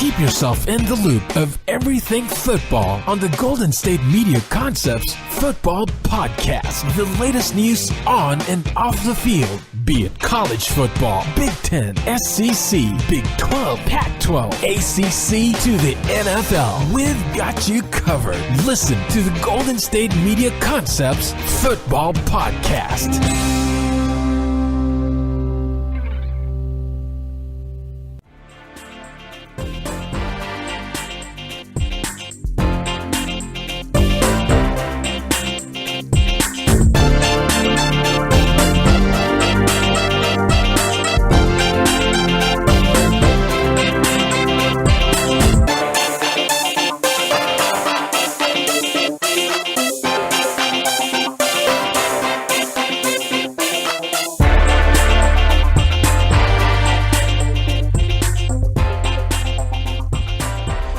Keep yourself in the loop of everything football on the Golden State Media Concepts Football Podcast. The latest news on and off the field, be it college football, Big Ten, SEC, Big 12, Pac-12, ACC to the NFL. We've got you covered. Listen to the Golden State Media Concepts Football Podcast.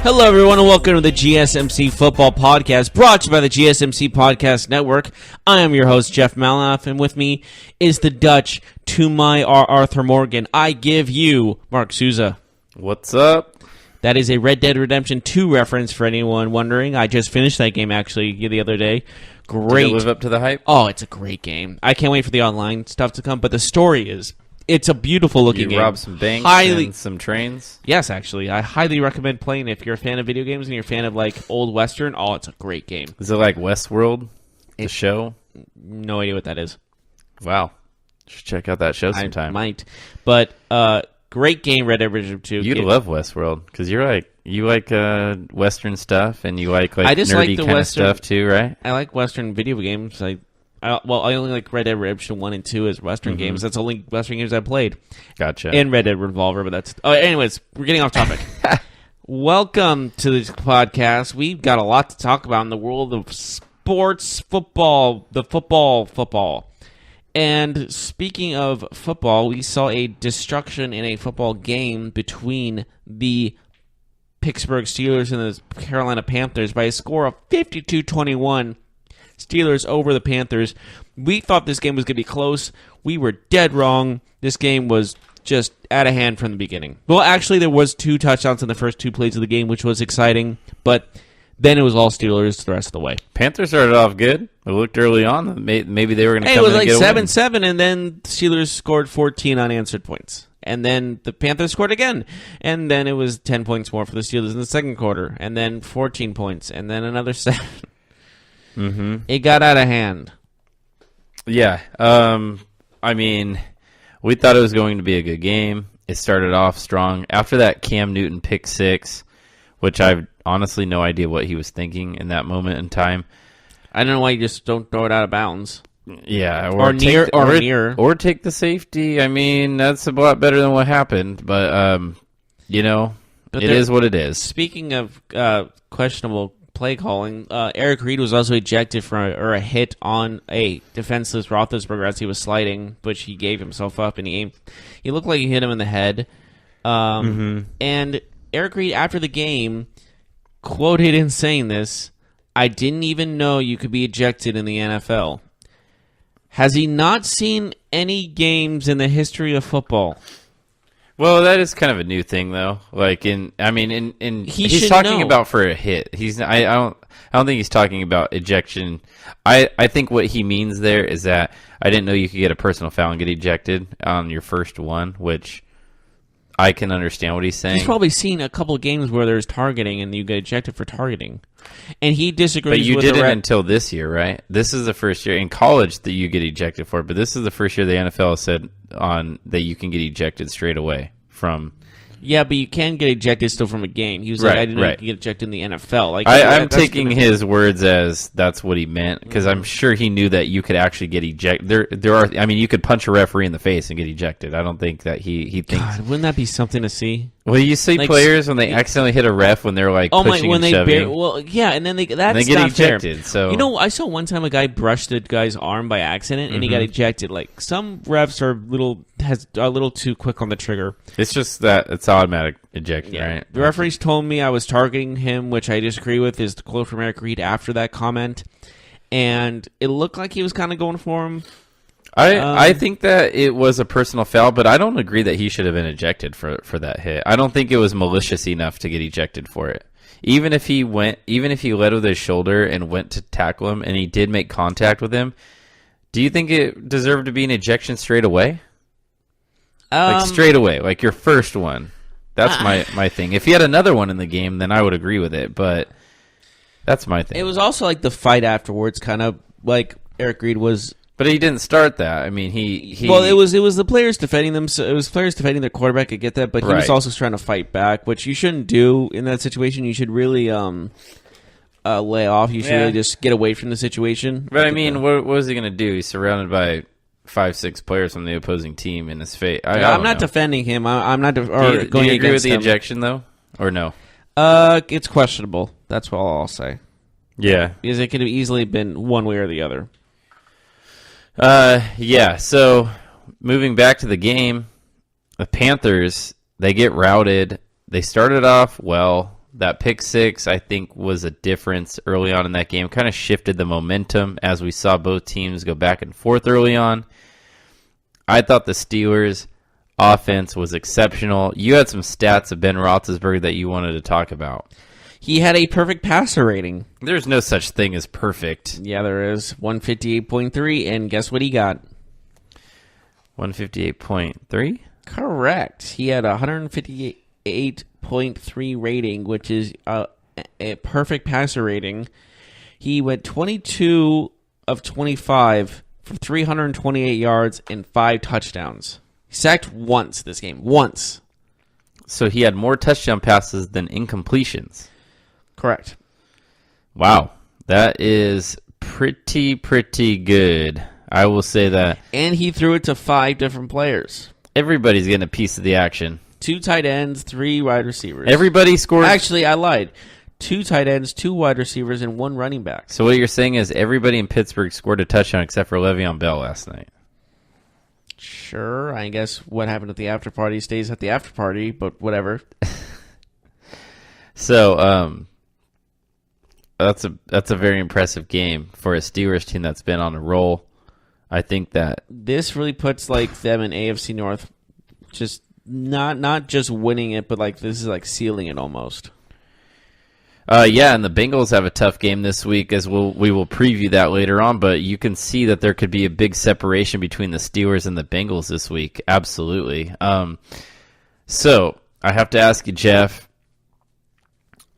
Hello, everyone, and welcome to the GSMC Football Podcast, brought to you by the GSMC Podcast Network. I am your host, Jeff Malinoff, and with me is the Dutch to my Arthur Morgan. I give you Mark Souza. What's up? That is a Red Dead Redemption 2 reference for anyone wondering. I just finished that game, actually, the other day. Great. Did it live up to the hype? Oh, it's a great game. I can't wait for the online stuff to come, but the story is... It's a beautiful looking game. You rob some banks and some trains? Yes, actually. I highly recommend playing it if you're a fan of video games and you're a fan of like old Western. Oh, it's a great game. Is it like Westworld, the show? No idea what that is. Wow. Should check out that show sometime. I might. But great game, Red Dead Redemption 2. You'd love Westworld because you like Western stuff and you like I just nerdy like the kind Western, of stuff too, right? I like Western video games. I only like Red Dead Redemption 1 and 2 as Western games. That's the only Western games I played. Gotcha. And Red Dead Revolver, but that's... Oh, anyways, we're getting off topic. Welcome to this podcast. We've got a lot to talk about in the world of sports, football. And speaking of football, we saw a destruction in a football game between the Pittsburgh Steelers and the Carolina Panthers by a score of 52-21. Steelers over the Panthers. We thought this game was going to be close. We were dead wrong. This game was just out of hand from the beginning. Well, actually, there was 2 touchdowns in the first 2 plays of the game, which was exciting. But then it was all Steelers the rest of the way. Panthers started off good. It looked early on. Maybe they were going to come in and get a win. It was like 7-7, and then Steelers scored 14 unanswered points. And then the Panthers scored again. And then it was 10 points more for the Steelers in the second quarter. And then 14 points. And then another 7. Mm-hmm. It got out of hand. Yeah. I mean, we thought it was going to be a good game. It started off strong. After that Cam Newton pick 6, which I've honestly no idea what he was thinking in that moment in time. I don't know why you just don't throw it out of bounds. Yeah. Or near. Or take the safety. I mean, that's a lot better than what happened. But, it is what it is. Speaking of questionable play calling, Eric Reed was also ejected for a hit on a defenseless Roethlisberger as he was sliding, which he gave himself up, and he looked like he hit him in the head. And Eric Reed, after the game, quoted in saying this, "I didn't even know you could be ejected in the NFL." Has he not seen any games in the history of football? Well, that is kind of a new thing, though. He's talking about for a hit. I don't think he's talking about ejection. I think what he means there is that I didn't know you could get a personal foul and get ejected on your first one, which I can understand what he's saying. He's probably seen a couple of games where there's targeting and you get ejected for targeting. And he disagrees with But you didn't until this year, right? This is the first year in college that you get ejected for, but this is the first year the NFL said that you can get ejected straight away from... Yeah, but you can get ejected still from a game. He was like, I didn't know you could get ejected in the NFL. I'm taking his words as that's what he meant, because I'm sure he knew that you could actually get ejected. You could punch a referee in the face and get ejected. I don't think that he thinks... God, wouldn't that be something to see? Well, you see players when they accidentally hit a ref when they're pushing and shoving. And then they get ejected. So I saw one time a guy brushed a guy's arm by accident and he got ejected. Like, some refs are a little too quick on the trigger. It's just that it's automatic ejection, right? The referees told me I was targeting him, which I disagree with. Is the quote from Eric Reed after that comment, and it looked like he was kind of going for him. I think that it was a personal foul, but I don't agree that he should have been ejected for that hit. I don't think it was malicious enough to get ejected for it. Even if he led with his shoulder and went to tackle him, and he did make contact with him, do you think it deserved to be an ejection straight away? Like straight away, like your first one. That's my thing. If he had another one in the game, then I would agree with it, but that's my thing. It was also like the fight afterwards, kind of like Eric Reed was. But he didn't start that. I mean, he. Well, it was the players defending them. So it was players defending their quarterback. I get that, but he was Right. also trying to fight back, which you shouldn't do in that situation. You should really lay off. You should really just get away from the situation. But I mean, what was he going to do? He's surrounded by 5-6 players from the opposing team in his face. I'm not defending him. I'm not. Do you agree with the ejection though, or no? It's questionable. That's all I'll say. Yeah. Because it could have easily been one way or the other. Yeah. So moving back to the game, the Panthers, they get routed. They started off well. That pick six, I think, was a difference early on in that game. Kind of shifted the momentum as we saw both teams go back and forth early on. I thought the Steelers' offense was exceptional. You had some stats of Ben Roethlisberger that you wanted to talk about. He had a perfect passer rating. There's no such thing as perfect. Yeah, there is. 158.3, and guess what he got? 158.3? Correct. He had a 158.3 rating, which is a perfect passer rating. He went 22 of 25 for 328 yards and 5 touchdowns. He sacked once this game. Once. So he had more touchdown passes than incompletions. Correct. Wow. That is pretty good. I will say that. And he threw it to 5 different players. Everybody's getting a piece of the action. 2 tight ends, 3 wide receivers. Everybody scored. Actually, I lied. 2 tight ends, 2 wide receivers, and 1 running back. So what you're saying is everybody in Pittsburgh scored a touchdown except for Le'Veon Bell last night. Sure, I guess what happened at the after party stays at the after party, but whatever. So that's a very impressive game for a Steelers team that's been on a roll. I think that This really puts like them in AFC North, just not just winning it, but like this is like sealing it almost. Yeah, and the Bengals have a tough game this week, as we will preview that later on. But you can see that there could be a big separation between the Steelers and the Bengals this week. Absolutely. So I have to ask you, Jeff,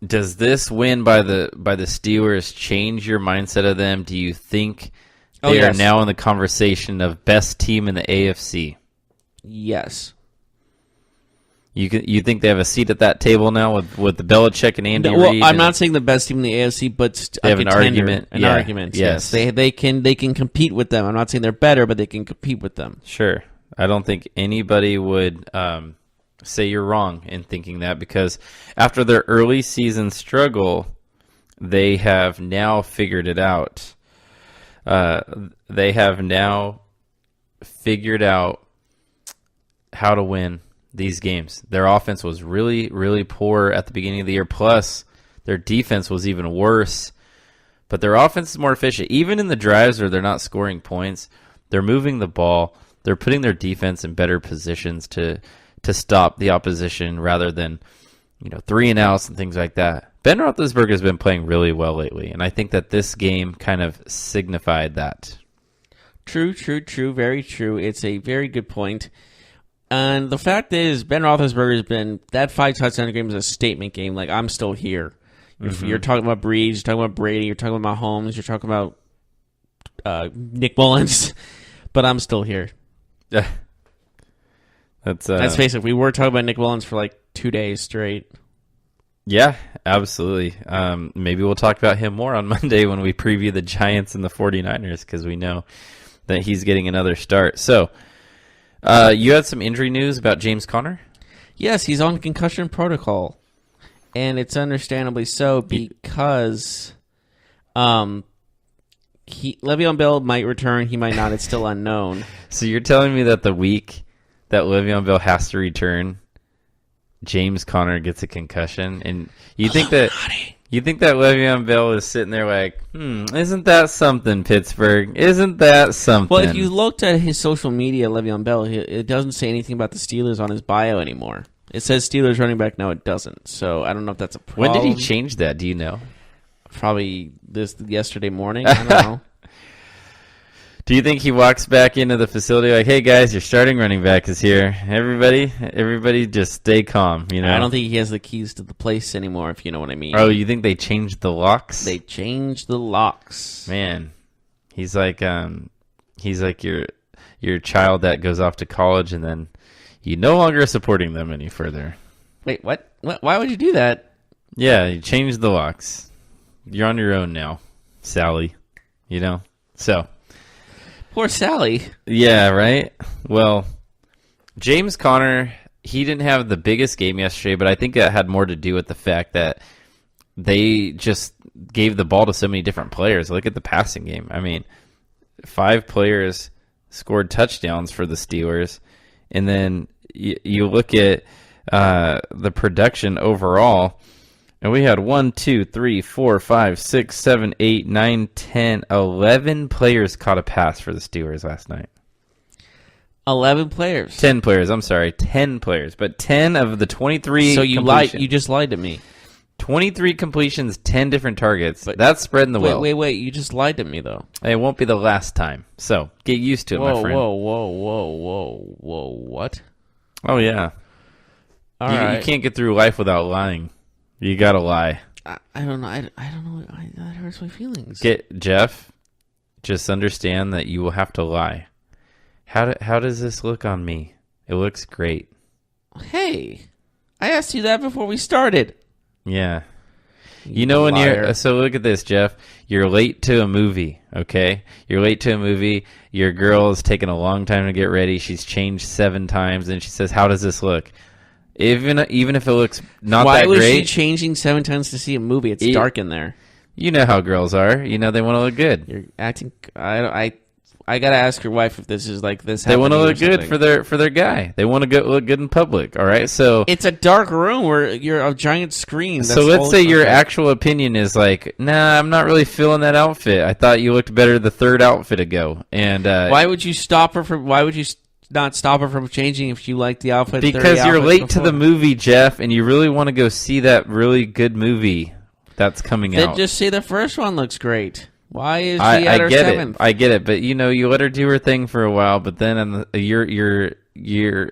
does this win by the Steelers change your mindset of them? Do you think they are now in the conversation of best team in the AFC? Yes. You think they have a seat at that table now with the Belichick and Andy Reid? I'm not saying the best team in the AFC, but they have an argument. An argument. Yes, they can compete with them. I'm not saying they're better, but they can compete with them. Sure. I don't think anybody would say you're wrong in thinking that, because after their early season struggle, they have now figured it out. They have now figured out how to win these games. Their offense was really, really poor at the beginning of the year. Plus, their defense was even worse. But their offense is more efficient. Even in the drives where they're not scoring points, they're moving the ball. They're putting their defense in better positions to stop the opposition rather than 3-and-outs and things like that. Ben Roethlisberger has been playing really well lately, and I think that this game kind of signified that. True. Very true. It's a very good point. And the fact is, Ben Roethlisberger has been, that 5 touchdown game is a statement game. Like, I'm still here. You're talking about Breeze, you're talking about Brady, you're talking about Mahomes, you're talking about Nick Mullins, but I'm still here. Yeah. Let's face it, we were talking about Nick Mullins for like 2 days straight. Yeah, absolutely. Maybe we'll talk about him more on Monday when we preview the Giants and the 49ers, because we know that he's getting another start. So, you had some injury news about James Conner? Yes, he's on concussion protocol. And it's understandably so, because Le'Veon Bell might return, he might not, it's still unknown. So you're telling me that the week that Le'Veon Bell has to return, James Conner gets a concussion, and you think that Le'Veon Bell is sitting there like, isn't that something, Pittsburgh? Isn't that something? Well, if you looked at his social media, Le'Veon Bell, it doesn't say anything about the Steelers on his bio anymore. It says Steelers running back. No, it doesn't. So I don't know if that's a problem. When did he change that? Do you know? Probably yesterday morning. I don't know. Do you think he walks back into the facility like, hey, guys, your starting running back is here. Everybody just stay calm, you know? I don't think he has the keys to the place anymore, if you know what I mean. Oh, you think they changed the locks? They changed the locks. Man, he's like your child that goes off to college and then you no longer are supporting them any further. Wait, what? Why would you do that? Yeah, you changed the locks. You're on your own now, Sally, you know? So... Poor Sally. Yeah, right? Well, James Conner, he didn't have the biggest game yesterday, but I think that had more to do with the fact that they just gave the ball to so many different players. Look at the passing game. I mean, 5 players scored touchdowns for the Steelers, and then you look at the production overall, and we had 1, 2, 3, 4, 5, 6, 7, 8, 9, 10, 11 players caught a pass for the Steelers last night. 11 players. 10 players, I'm sorry. 10 players. But 10 of the 23 So you lied. You just lied to me. 23 completions, 10 different targets. But that's spreading the wealth. Wait. You just lied to me, though. It won't be the last time. So get used to it, my friend. Whoa. What? Oh, yeah. All right. You can't get through life without lying. You gotta lie. I don't know. I don't know. That hurts my feelings. Jeff, just understand that you will have to lie. How does this look on me? It looks great. Hey, I asked you that before we started. Yeah. You know when you're... So look at this, Jeff. You're late to a movie, okay? You're late to a movie. Your girl is taking a long time to get ready. She's changed 7 times, and she says, how does this look? Even if it looks not that great. Why was she changing 7 times to see a movie? It's dark in there. You know how girls are. You know they want to look good. You're acting... I gotta ask your wife if this is like this. They want to look good for their guy. They want to look good in public. All right, so it's a dark room where you're a giant screen. So let's say your actual opinion is like, nah, I'm not really feeling that outfit. I thought you looked better the 3rd outfit ago. And why would you stop her from? Why would you not stop her from changing if you like the outfit? Because you're late to the movie, Jeff, and you really want to go see that really good movie that's coming out. Then just say the first one looks great. Why is she at her 7th? I get it, but you let her do her thing for a while, but then your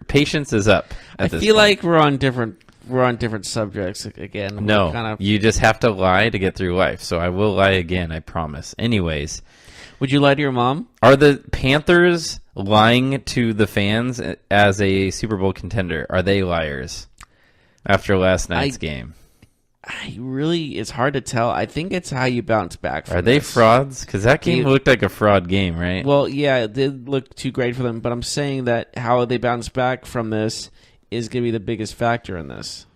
patience is up. I feel like we're on different subjects again. No, you just have to lie to get through life. So I will lie again, I promise. Anyways, would you lie to your mom? Are the Panthers lying to the fans as a Super Bowl contender? Are they liars after last night's game? It's hard to tell. I think it's how you bounce back from Are they frauds? Because that game looked like a fraud game, right? Well, yeah, it did look too great for them, but I'm saying that how they bounce back from this is going to be the biggest factor in this.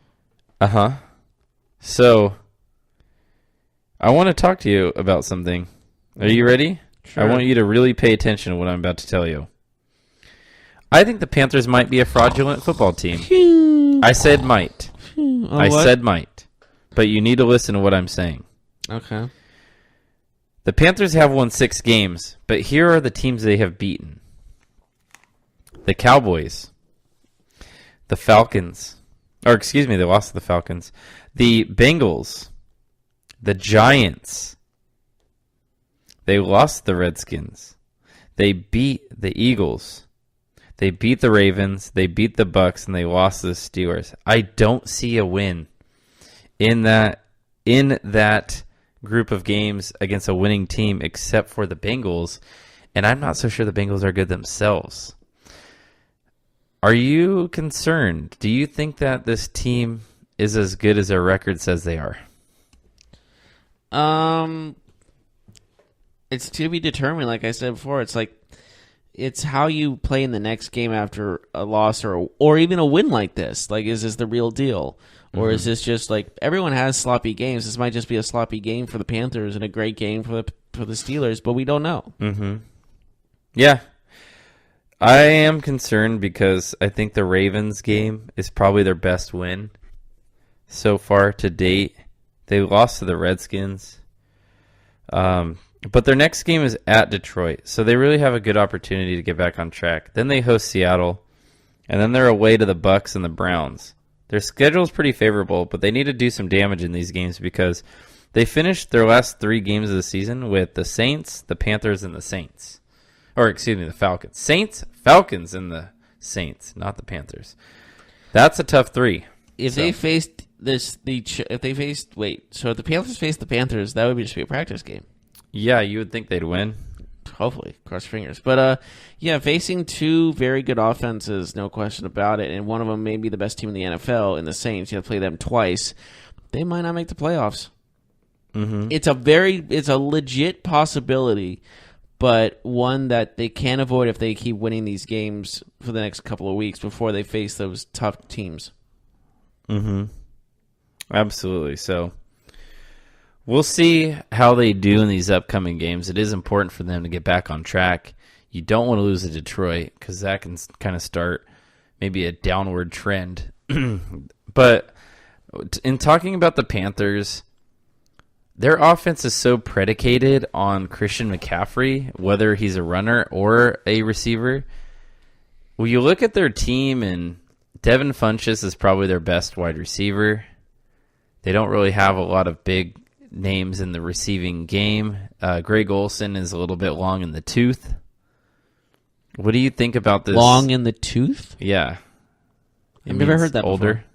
Uh-huh. So, I want to talk to you about something. Are you ready? Sure. I want you to really pay attention to what I'm about to tell you. I think the Panthers might be a fraudulent football team. I said might. Said might. But you need to listen to what I'm saying. Okay. The Panthers have won 6 games, but here are the teams they have beaten. The Cowboys. The Falcons. They lost to the Falcons. The Bengals. The Giants. They lost the Redskins. They beat the Eagles. They beat the Ravens. They beat the Bucks, and they lost to the Steelers. I don't see a win in that group of games against a winning team except for the Bengals, and I'm not so sure the Bengals are good themselves. Are you concerned? Do you think that this team is as good as their record says they are? It's to be determined, like I said before. It's how you play in the next game after a loss or even a win like this. Like, is this the real deal? Or is this just like everyone has sloppy games? This might just be a sloppy game for the Panthers and a great game for the Steelers, but we don't know. Mm-hmm. Yeah. I am concerned because I think the Ravens game is probably their best win so far to date. They lost to the Redskins. But their next game is at Detroit, so they really have a good opportunity to get back on track. Then they host Seattle, and then they're away to the Bucs and the Browns. Their schedule is pretty favorable, but they need to do some damage in these games because they finished their last 3 games of the season with the Saints, the Panthers, and the Saints. Or, excuse me, the Falcons. Saints, Falcons, and the Saints, not the Panthers. That's a tough 3. If they faced if the Panthers faced the Panthers, that would just be a practice game. Yeah, you would think they'd win. Hopefully, cross your fingers. But facing 2 very good offenses, no question about it, and one of them may be the best team in the NFL, in the Saints. You have to play them twice. They might not make the playoffs. Mm-hmm. It's a legit possibility, but one that they can't avoid if they keep winning these games for the next couple of weeks before they face those tough teams. Mm-hmm. Absolutely. So we'll see how they do in these upcoming games. It is important for them to get back on track. You don't want to lose to Detroit because that can kind of start maybe a downward trend. But in talking about the Panthers, their offense is so predicated on Christian McCaffrey, whether he's a runner or a receiver. Well, you look at their team, and Devin Funchess is probably their best wide receiver. They don't really have a lot of big names in the receiving game. Greg Olsen is a little bit long in the tooth. What do you think about this? Long in the tooth? Yeah. I've never heard that older. before.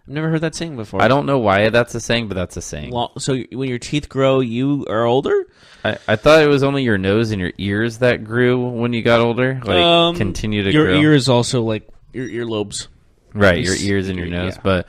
I've never heard that saying before. I don't know why that's a saying, but that's a saying. So when your teeth grow, you are older? I thought it was only your nose and your ears that grew when you got older. Like, continue to your grow. Your ears also, like, your earlobes. Right, your ears and your nose. Yeah. But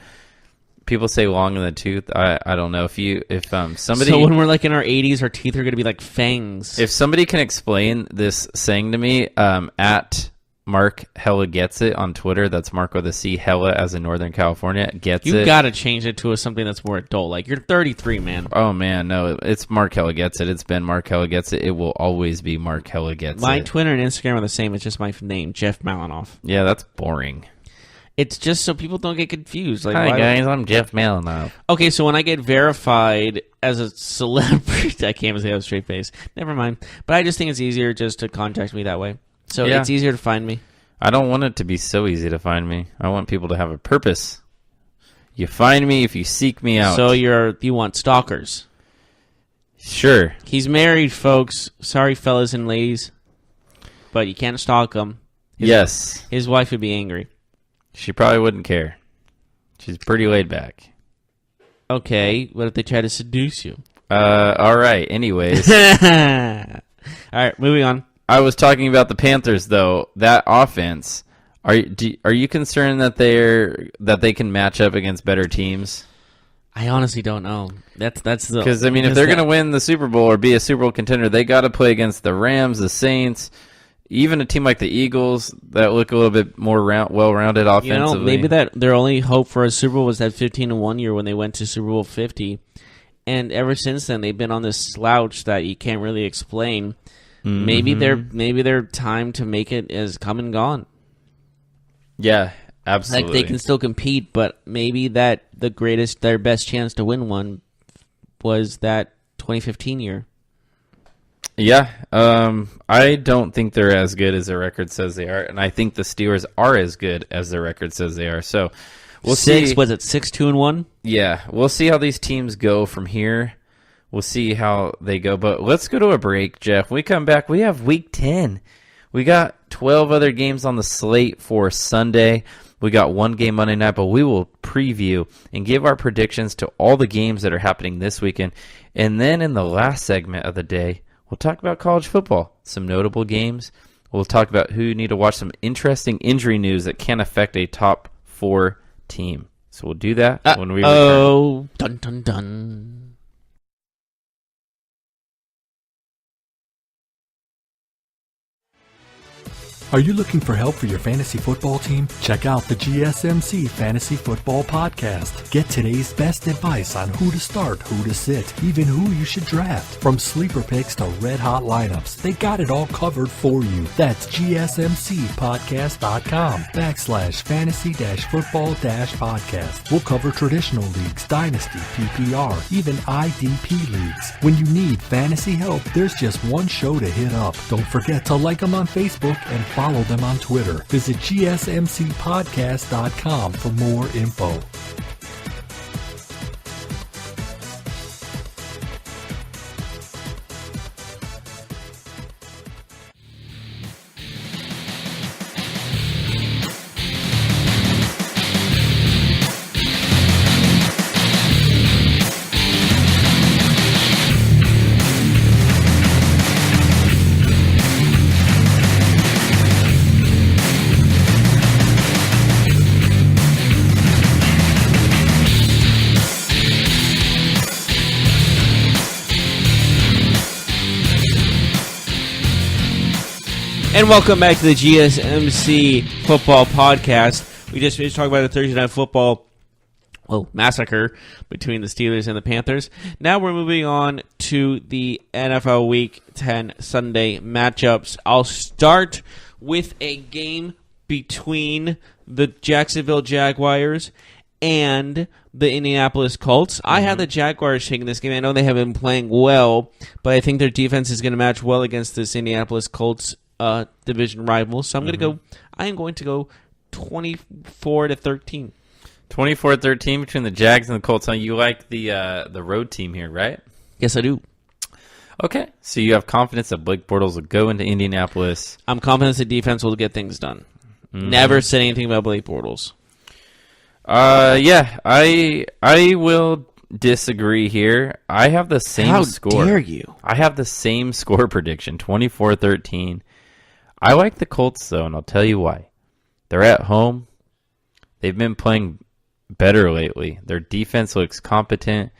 people say long in the tooth. I don't know. If somebody... So when we're, like, in our 80s, our teeth are going to be like fangs. If somebody can explain this saying to me, at Mark Hella Gets It on Twitter, that's Mark with a C, Hella as in Northern California, gets it. You got to change it to something that's more adult. Like, you're 33, man. Oh, man, no, it's Mark Hella Gets It. It's been Mark Hella Gets It. It will always be Mark Hella Gets It. My Twitter and Instagram are the same. It's just my name, Jeff Malinoff. Yeah, that's boring. It's just so people don't get confused. Like, hi, guys, I'm Jeff Malinoff. Okay, so when I get verified as a celebrity, I can't even say I have a straight face. Never mind. But I just think it's easier just to contact me that way. So Yeah. it's easier to find me. I don't want it to be so easy to find me. I want people to have a purpose. You find me if you seek me out. So you want stalkers. Sure. He's married, folks. Sorry, fellas and ladies. But you can't stalk him. Yes. His wife would be angry. She probably wouldn't care. She's pretty laid back. Okay, what if they try to seduce you? All right. Anyways. All right, moving on. I was talking about the Panthers, though. That offense. Are you concerned that they can match up against better teams? I honestly don't know. That's the Because I mean, if they're going to win the Super Bowl or be a Super Bowl contender, they got to play against the Rams, the Saints, even a team like the Eagles that look a little bit more well-rounded offensively. Maybe that their only hope for a Super Bowl was that 15-1 year when they went to Super Bowl 50, and ever since then they've been on this slouch that you can't really explain. Mm-hmm. Maybe their time to make it is come and gone. Yeah, absolutely. Like they can still compete, but maybe their best chance to win one was that 2015 year. Yeah, I don't think they're as good as their record says they are, and I think the Steelers are as good as their record says they are. So we'll see. Was it 6-2-1? Yeah, we'll see how these teams go from here. We'll see how they go. But let's go to a break, Jeff. When we come back, we have Week 10. We got 12 other games on the slate for Sunday. We got one game Monday night, but we will preview and give our predictions to all the games that are happening this weekend. And then in the last segment of the day, we'll talk about college football, some notable games. We'll talk about who you need to watch, some interesting injury news that can affect a top 4 team. So we'll do that when we return. Oh, dun dun dun. Are you looking for help for your fantasy football team? Check out the GSMC Fantasy Football Podcast. Get today's best advice on who to start, who to sit, even who you should draft. From sleeper picks to red hot lineups, they got it all covered for you. That's gsmcpodcast.com/fantasy-football-podcast. We'll cover traditional leagues, dynasty, PPR, even IDP leagues. When you need fantasy help, there's just one show to hit up. Don't forget to like them on Facebook and follow them on Twitter. Visit gsmcpodcast.com for more info. And welcome back to the GSMC Football Podcast. We just finished talking about the Thursday Night Football massacre between the Steelers and the Panthers. Now we're moving on to the NFL Week 10 Sunday matchups. I'll start with a game between the Jacksonville Jaguars and the Indianapolis Colts. I have the Jaguars taking this game. I know they have been playing well, but I think their defense is going to match well against this Indianapolis Colts division rival. So I am going to go 24-13. 24-13 between the Jags and the Colts. Now, you like the road team here, right? Yes, I do. Okay, so you have confidence that Blake Bortles will go into Indianapolis. I'm confident the defense will get things done. Never said anything about Blake Bortles. Yeah, I will disagree here. I have the same score. How dare you? I have the same score prediction, 24-13. I like the Colts, though, and I'll tell you why. They're at home. They've been playing better lately. Their defense looks competent.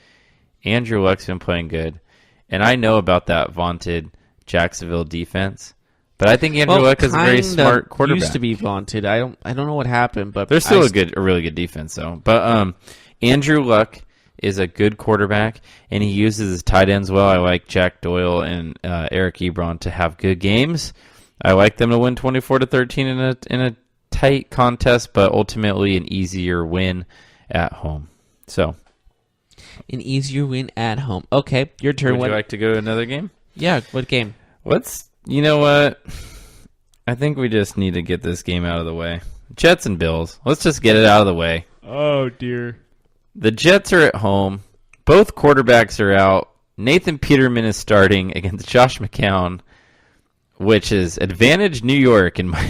Andrew Luck's been playing good. And I know about that vaunted Jacksonville defense. But I think Andrew Luck is a very smart quarterback. Used to be vaunted. I don't know what happened, but they're still a really good defense, though. But Andrew Luck is a good quarterback, and he uses his tight ends well. I like Jack Doyle and Eric Ebron to have good games. I like them to win 24-13 in a tight contest, but ultimately an easier win at home. So, an easier win at home. Okay, your turn. Would you like to go to another game? Yeah, what game? You know what? I think we just need to get this game out of the way. Jets and Bills. Let's just get it out of the way. Oh, dear. The Jets are at home. Both quarterbacks are out. Nathan Peterman is starting against Josh McCown, which is advantage New York in my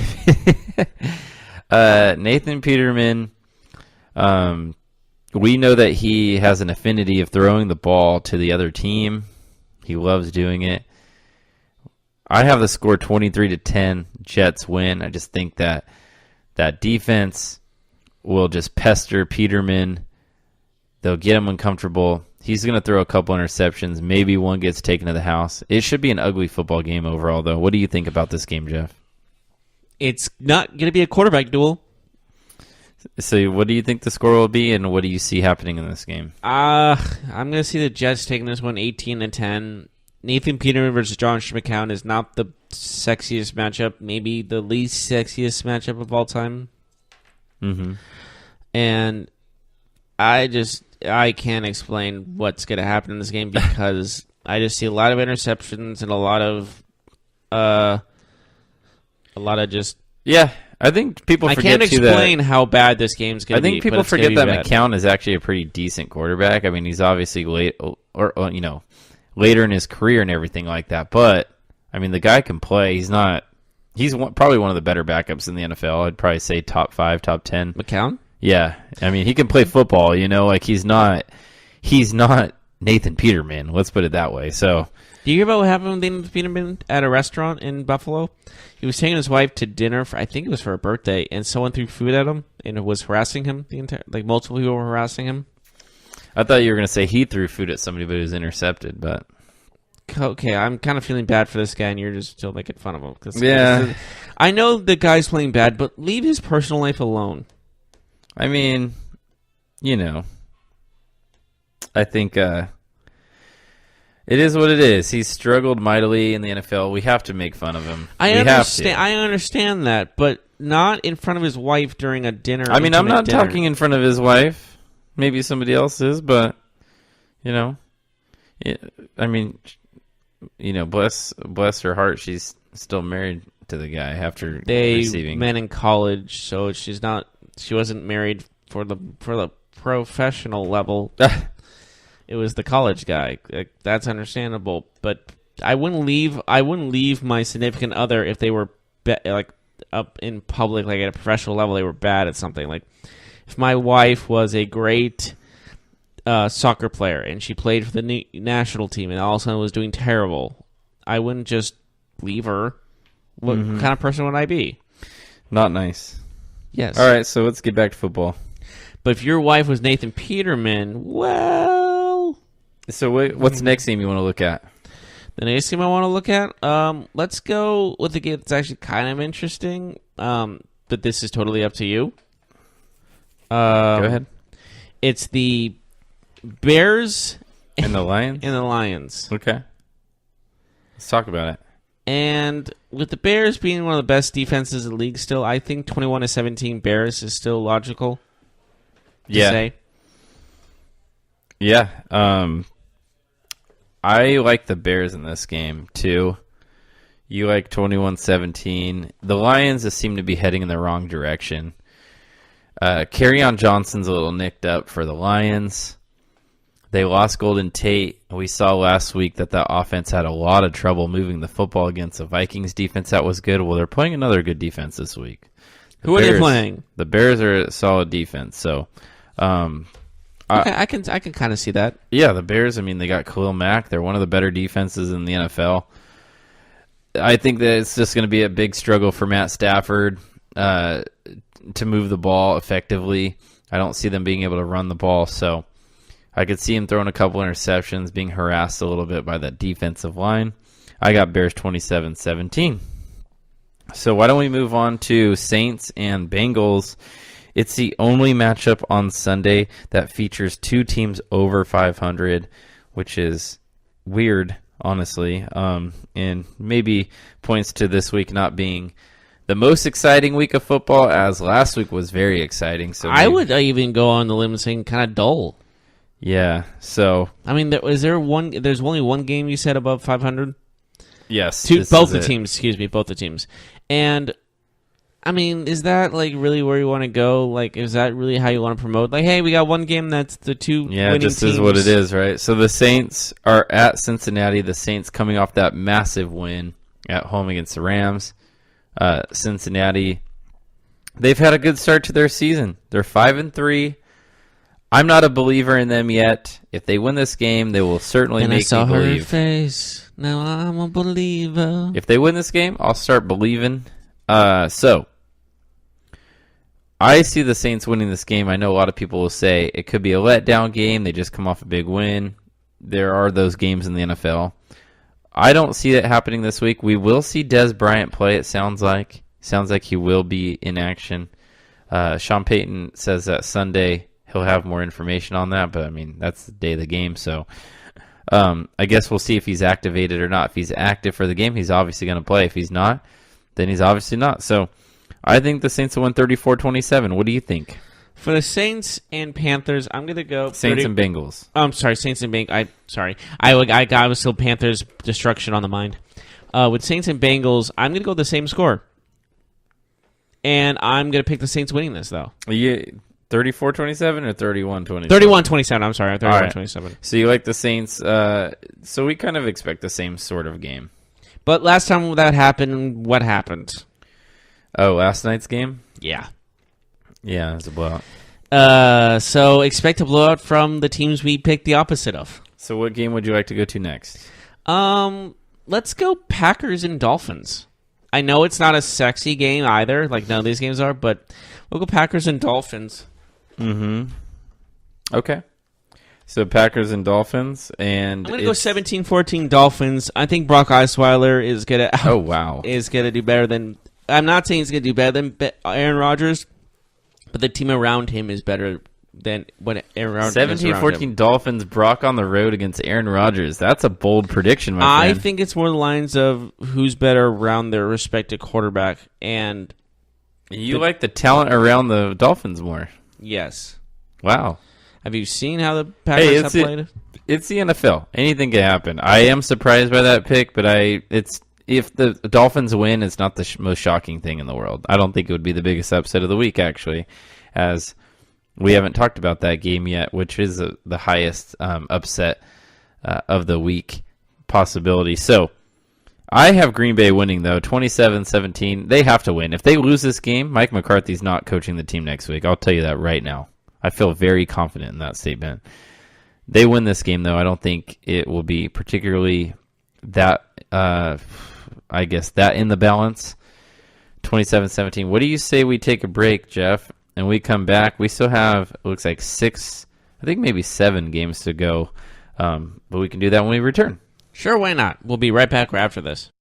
Nathan Peterman, we know that he has an affinity of throwing the ball to the other team. He loves doing it. I have the score 23-10. Jets win. I just think that defense will just pester Peterman. They'll get him uncomfortable. He's going to throw a couple interceptions. Maybe one gets taken to the house. It should be an ugly football game overall, though. What do you think about this game, Jeff? It's not going to be a quarterback duel. So what do you think the score will be, and what do you see happening in this game? I'm going to see the Jets taking this one 18-10. Nathan Peterman versus Josh McCown is not the sexiest matchup, maybe the least sexiest matchup of all time. Mm-hmm. And I can't explain what's going to happen in this game because I just see a lot of interceptions and a lot of just. Yeah, I think people forget. I can't explain how bad this game's going to be. I think people forget that McCown is actually a pretty decent quarterback. I mean, he's obviously later in his career and everything like that. But I mean, the guy can play. He's probably one of the better backups in the NFL. I'd probably say top 5, top 10. McCown? Yeah, I mean, he can play football. He's not Nathan Peterman. Let's put it that way. So, do you hear about what happened with Nathan Peterman at a restaurant in Buffalo? He was taking his wife to dinner I think it was for her birthday, and someone threw food at him and was harassing him multiple people were harassing him. I thought you were going to say he threw food at somebody, but it was intercepted. But okay, I'm kind of feeling bad for this guy, and you're just still making fun of him. Yeah. I know the guy's playing bad, but leave his personal life alone. I mean, I think it is what it is. He's struggled mightily in the NFL. We have to make fun of him. I understand that, but not in front of his wife during a dinner. I mean, I'm not talking in front of his wife. Maybe somebody else is, but I mean, bless her heart. She's still married to the guy after receiving. They met in college, so she wasn't married for the professional level. It was the college guy. That's understandable, but I wouldn't leave my significant other if they were up in public, like at a professional level, they were bad at something. Like if my wife was a great soccer player and she played for the national team and all of a sudden was doing terrible, I wouldn't just leave her. What kind of person would I be? Not nice. Yes. All right, so let's get back to football. But if your wife was Nathan Peterman, well... So what's the next game you want to look at? The next game I want to look at? Let's go with a game that's actually kind of interesting, but this is totally up to you. Go ahead. It's the Bears... And the Lions? And the Lions. Okay. Let's talk about it. And with the Bears being one of the best defenses in the league still, I think 21-17 Bears is still logical to say. Yeah. I like the Bears in this game, too. You like 21-17. The Lions just seem to be heading in the wrong direction. Kerryon Johnson's a little nicked up for the Lions. They lost Golden Tate. We saw last week that offense had a lot of trouble moving the football against the Vikings defense. That was good. Well, they're playing another good defense this week. Who are they playing? The Bears are a solid defense. So, I can kind of see that. Yeah, the Bears. I mean, they got Khalil Mack. They're one of the better defenses in the NFL. I think that it's just going to be a big struggle for Matt Stafford to move the ball effectively. I don't see them being able to run the ball, so I could see him throwing a couple interceptions, being harassed a little bit by that defensive line. I got Bears 27-17. So why don't we move on to Saints and Bengals? It's the only matchup on Sunday that features two teams over 500, which is weird, honestly, and maybe points to this week not being the most exciting week of football, as last week was very exciting. So I would even go on the limb and say kind of dull. Yeah, so I mean, there's only one game you said above 500. Yes, both the teams, and I mean, is that like really where you want to go? Like, is that really how you want to promote? Like, hey, we got one game that's the two winning just teams. Is what it is, right? So the Saints are at Cincinnati. The Saints coming off that massive win at home against the Rams. Cincinnati, they've had a good start to their season. They're 5-3. I'm not a believer in them yet. If they win this game, they will certainly make me believe. I saw her face. Now I'm a believer. If they win this game, I'll start believing. So I see the Saints winning this game. I know a lot of people will say it could be a letdown game. They just come off a big win. There are those games in the NFL. I don't see that happening this week. We will see Dez Bryant play, it sounds like. Sounds like he will be in action. Sean Payton says that Sunday he'll have more information on that, but I mean, that's the day of the game, so I guess we'll see if he's activated or not. If he's active for the game, he's obviously going to play. If he's not, then he's obviously not. So I think the Saints will win 34-27. What do you think? For the Saints and Panthers, I'm going to go... Saints and Bengals. I'm sorry, Saints and Bengals. I was still Panthers destruction on the mind. With Saints and Bengals, I'm going to go the same score. And I'm going to pick the Saints winning this, though. 34-27 or 31-27? 31-27, I'm sorry. 31-27. Right. So you like the Saints. So we kind of expect the same sort of game. But last time that happened, what happened? Oh, last night's game? Yeah. Yeah, it was a blowout. So expect a blowout from the teams we picked the opposite of. So what game would you like to go to next? Let's go Packers and Dolphins. I know it's not a sexy game either, like none of these games are, but we'll go Packers and Dolphins. Mm-hmm. Okay. So Packers and Dolphins, and I'm going to go 17-14 Dolphins. I think Brock Osweiler is going to Oh, wow. is going to do better than – I'm not saying he's going to do better than Aaron Rodgers, but the team around him is better than when Aaron Rodgers is around 17-14 him. Dolphins, Brock on the road against Aaron Rodgers. That's a bold prediction, my I friend. think it's more the lines of who's better around their respective quarterback, and You like the talent around the Dolphins more. yes. Wow. Have you seen how the Packers have played? It's the NFL. Anything can happen. I am surprised by that pick, but if the Dolphins win, it's not the most shocking thing in the world. I don't think it would be the biggest upset of the week, actually, as we haven't talked about that game yet, which is the highest upset of the week possibility. So I have Green Bay winning, though, 27-17. They have to win. If they lose this game, Mike McCarthy's not coaching the team next week. I'll tell you that right now. I feel very confident in that statement. They win this game, though. I don't think it will be particularly that, that in the balance. 27-17. What do you say we take a break, Jeff, and we come back? We still have, it looks like 6, I think maybe 7 games to go, but we can do that when we return. Sure, why not? We'll be right back after this.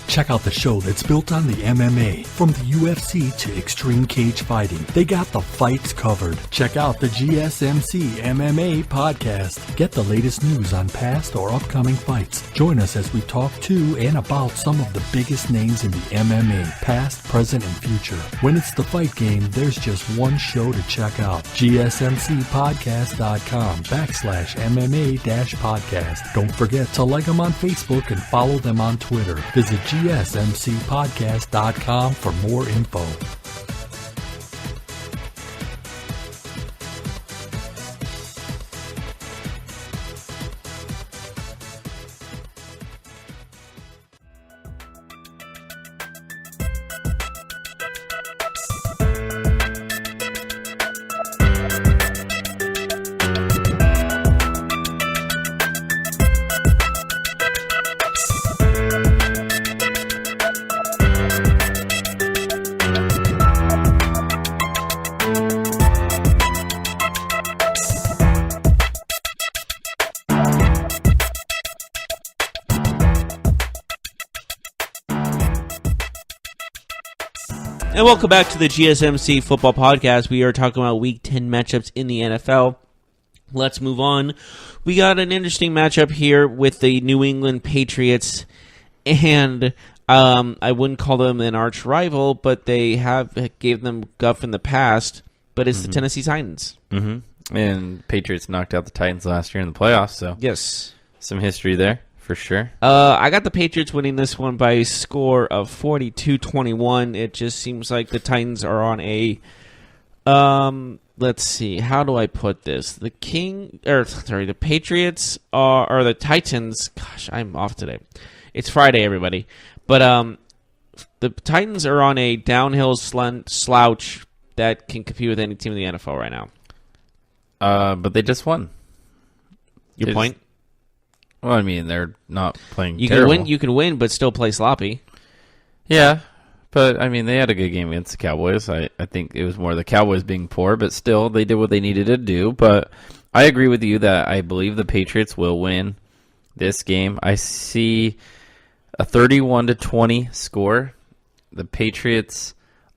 Check out the show that's built on the MMA. From the UFC to extreme cage fighting, they got the fights covered. Check out the GSMC MMA podcast. Get the latest news on past or upcoming fights. Join us as we talk to and about some of the biggest names in the MMA, past, present, and future. When it's the fight game, there's just one show to check out. GSMCpodcast.com/MMA-podcast. Don't forget to like them on Facebook and follow them on Twitter. Visit GSMCpodcast.com for more info. And welcome back to the GSMC Football Podcast. We are talking about Week 10 matchups in the NFL. Let's move on. We got an interesting matchup here with the New England Patriots, and I wouldn't call them an arch rival, but they have gave them guff in the past, but it's the Tennessee Titans. Mm-hmm. And Patriots knocked out the Titans last year in the playoffs, so Yes. some history there for sure. I got the Patriots winning this one by a score of 42-21. It just seems like the Titans are on a let's see, how do I put this? The Patriots or the Titans. Gosh, I'm off today. It's Friday, everybody. But the Titans are on a downhill slouch that can compete with any team in the NFL right now. But they just won. Your point? Well, I mean, they're not playing You terrible. can win. You can win, but still play sloppy. Yeah, but, I mean, they had a good game against the Cowboys. I think it was more the Cowboys being poor, but still, they did what they needed to do. But I agree with you that I believe the Patriots will win this game. I see a 31-20 score. The Patriots'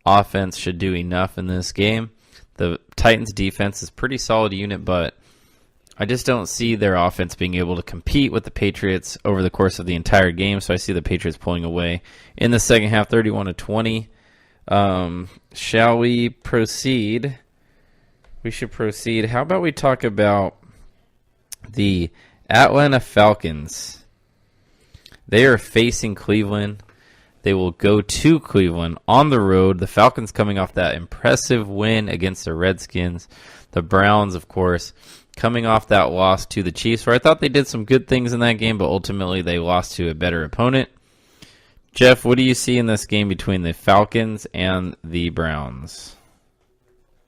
offense should do enough in this game. The Titans' defense is a pretty solid unit, but I just don't see their offense being able to compete with the Patriots over the course of the entire game, so I see the Patriots pulling away in the second half, 31-20. Shall we proceed? We should proceed. How about we talk about the Atlanta Falcons? They are facing Cleveland. They will go to Cleveland on the road. The Falcons coming off that impressive win against the Redskins. The Browns, of course, coming off that loss to the Chiefs, where I thought they did some good things in that game, but ultimately they lost to a better opponent. Jeff, what do you see in this game between the Falcons and the Browns?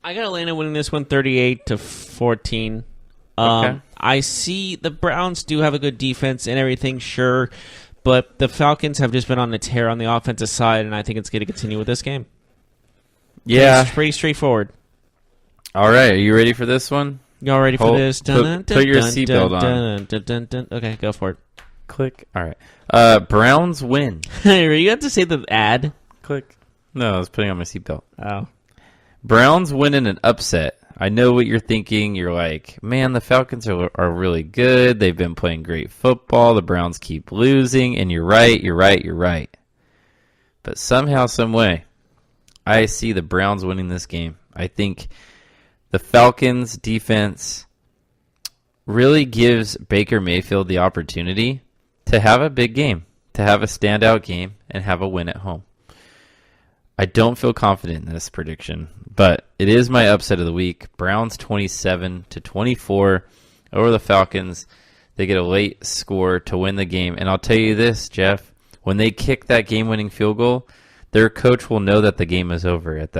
I got Atlanta winning this one 38-14. Okay. I see the Browns do have a good defense and everything, sure, but the Falcons have just been on a tear on the offensive side, and I think it's going to continue with this game. Yeah. It's pretty straightforward. All right, are you ready for this one? Y'all ready for this? Put your seatbelt on. Okay, go for it. Click. All right. Browns win. You have to say the ad. Click. No, I was putting on my seatbelt. Oh. Browns win in an upset. I know what you're thinking. You're like, man, the Falcons are really good. They've been playing great football. The Browns keep losing. And you're right. But somehow, some way, I see the Browns winning this game. I think the Falcons' defense really gives Baker Mayfield the opportunity to have a big game, to have a standout game, and have a win at home. I don't feel confident in this prediction, but it is my upset of the week. Browns 27-24 over the Falcons. They get a late score to win the game. And I'll tell you this, Jeff, when they kick that game-winning field goal, their coach will know that the game is over at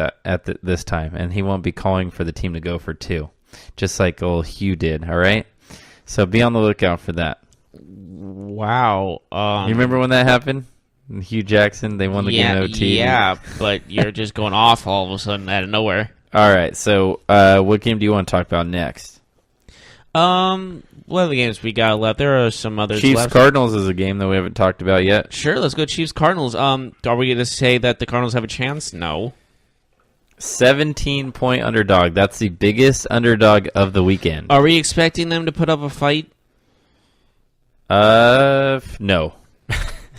this time, and he won't be calling for the team to go for two, just like old Hugh did, all right? So be on the lookout for that. Wow. You remember when that happened? Hugh Jackson, they won the game in OT. Yeah, but you're just going off all of a sudden out of nowhere. All right, so what game do you want to talk about next? What other games we got left? There are some others left. Chiefs-Cardinals is a game that we haven't talked about yet. Sure, let's go Chiefs-Cardinals. Are we going to say that the Cardinals have a chance? No. 17-point underdog. That's the biggest underdog of the weekend. Are we expecting them to put up a fight? No.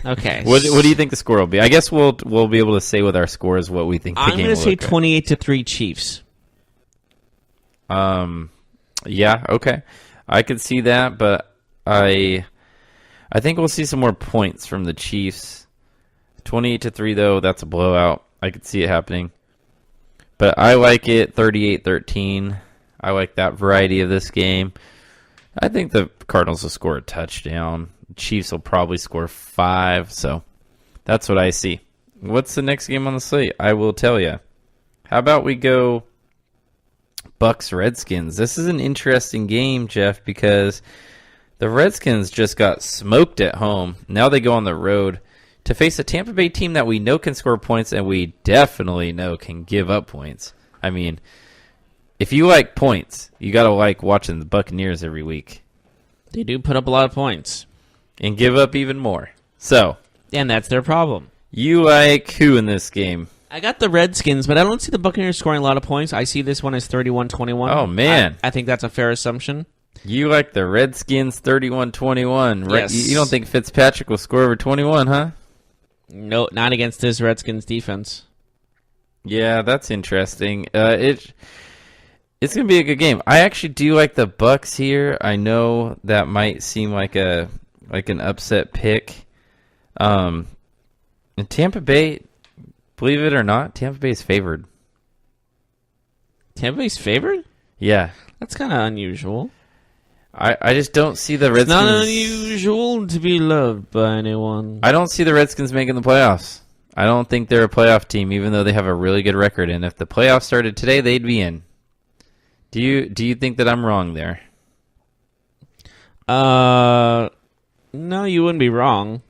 Okay. What do you think the score will be? I guess we'll be able to say with our scores what we think the game will look like. I'm going to say 28-3 Chiefs. Yeah, okay. I could see that, but I think we'll see some more points from the Chiefs. 28-3 though, that's a blowout. I could see it happening. But I like it 38-13. I like that variety of this game. I think the Cardinals will score a touchdown. Chiefs will probably score 5, so that's what I see. What's the next game on the slate? I will tell you. How about we go Bucs-Redskins? This is an interesting game, Jeff, because the Redskins just got smoked at home. Now they go on the road to face a Tampa Bay team that we know can score points and we definitely know can give up points. I mean, if you like points, you got to like watching the Buccaneers every week. They do put up a lot of points. And give up even more. So. And that's their problem. You like who in this game? I got the Redskins, but I don't see the Buccaneers scoring a lot of points. I see this one as 31-21. Oh, man. I think that's a fair assumption. You like the Redskins 31-21. Right? Yes. You don't think Fitzpatrick will score over 21, huh? No, not against this Redskins defense. Yeah, that's interesting. It's going to be a good game. I actually do like the Bucs here. I know that might seem like an upset pick. And Tampa Bay, believe it or not, Tampa Bay is favored. Tampa Bay's favored? Yeah. That's kind of unusual. I just don't see the Redskins. It's not unusual to be loved by anyone. I don't see the Redskins making the playoffs. I don't think they're a playoff team, even though they have a really good record. And if the playoffs started today, they'd be in. Do you think that I'm wrong there? No, you wouldn't be wrong.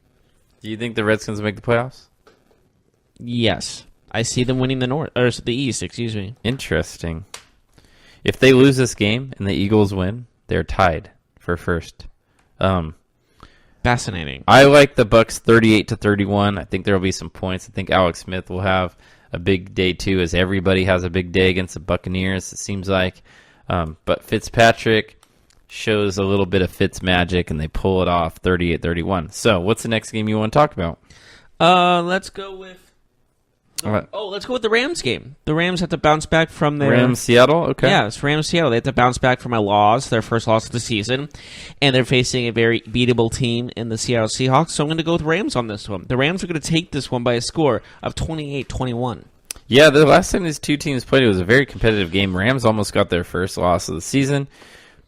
Do you think the Redskins make the playoffs? Yes. I see them winning the East, excuse me. Interesting. If they lose this game and the Eagles win, they're tied for first. Fascinating. I like the Bucs 38-31. I think there will be some points. I think Alex Smith will have a big day too, as everybody has a big day against the Buccaneers, it seems like. But Fitzpatrick shows a little bit of Fitz magic, and they pull it off 38-31. So what's the next game you want to talk about? Let's go with... Right. Let's go with the Rams game. The Rams have to bounce back from their... Rams-Seattle? Okay. Yeah, it's Rams-Seattle. They have to bounce back from a loss, their first loss of the season, and they're facing a very beatable team in the Seattle Seahawks, so I'm going to go with Rams on this one. The Rams are going to take this one by a score of 28-21. Yeah, the last time these two teams played, it was a very competitive game. Rams almost got their first loss of the season,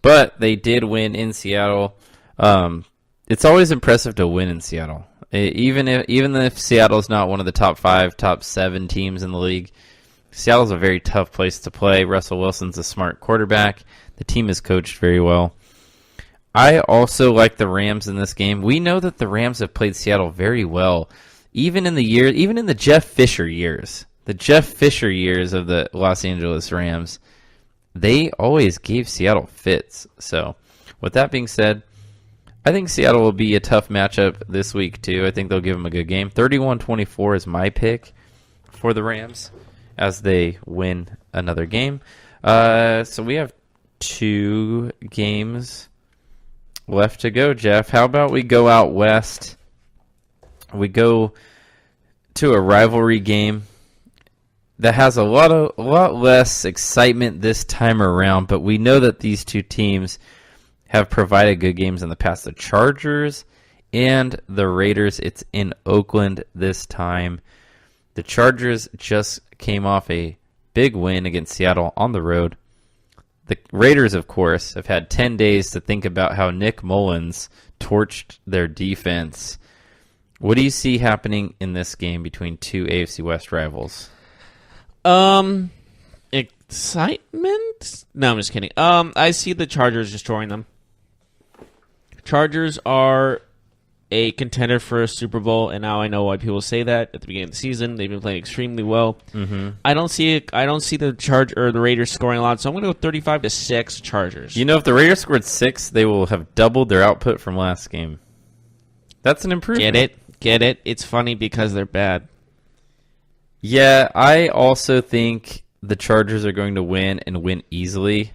but they did win in Seattle. It's always impressive to win in Seattle. Even if Seattle's not one of the top 5, top 7 teams in the league, Seattle's a very tough place to play. Russell Wilson's a smart quarterback. The team is coached very well. I also like the Rams in this game. We know that the Rams have played Seattle very well, even in the Jeff Fisher years. the Jeff Fisher years of the Los Angeles Rams, they always gave Seattle fits. So, with that being said, I think Seattle will be a tough matchup this week, too. I think they'll give them a good game. 31-24 is my pick for the Rams as they win another game. So we have 2 games left to go, Jeff. How about we go out west? We go to a rivalry game that has a lot less excitement this time around, but we know that these two teams have provided good games in the past. The Chargers and the Raiders. It's in Oakland this time. The Chargers just came off a big win against Seattle on the road. The Raiders, of course, have had 10 days to think about how Nick Mullins torched their defense. What do you see happening in this game between two AFC West rivals? Excitement? No, I'm just kidding. I see the Chargers destroying them. Chargers are a contender for a Super Bowl, and now I know why people say that at the beginning of the season. They've been playing extremely well. Mm-hmm. I don't see the Raiders scoring a lot, so I'm going to go 35-6 Chargers. You know, if the Raiders scored 6, they will have doubled their output from last game. That's an improvement. Get it? It's funny because they're bad. Yeah, I also think the Chargers are going to win and win easily.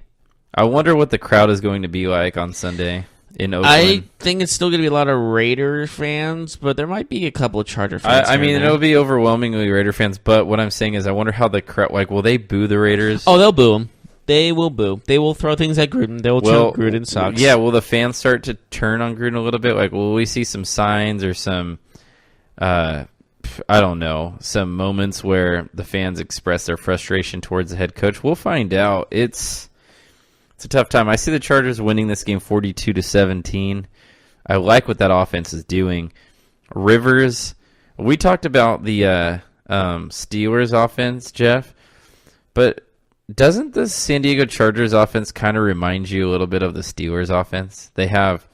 I wonder what the crowd is going to be like on Sunday in Oakland. I think it's still going to be a lot of Raiders fans, but there might be a couple of Charger fans. I mean, it'll be overwhelmingly Raider fans, but what I'm saying is I wonder how the crowd, like, will they boo the Raiders? Oh, they'll boo them. They will boo. They will throw things at Gruden. They will tell Gruden sucks. Yeah, will the fans start to turn on Gruden a little bit? Like, will we see some signs or some, I don't know, some moments where the fans express their frustration towards the head coach? We'll find out. It's a tough time. I see the Chargers winning this game 42-17. I like what that offense is doing. Rivers, we talked about the Steelers offense, Jeff, but doesn't the San Diego Chargers offense kind of remind you a little bit of the Steelers offense? They have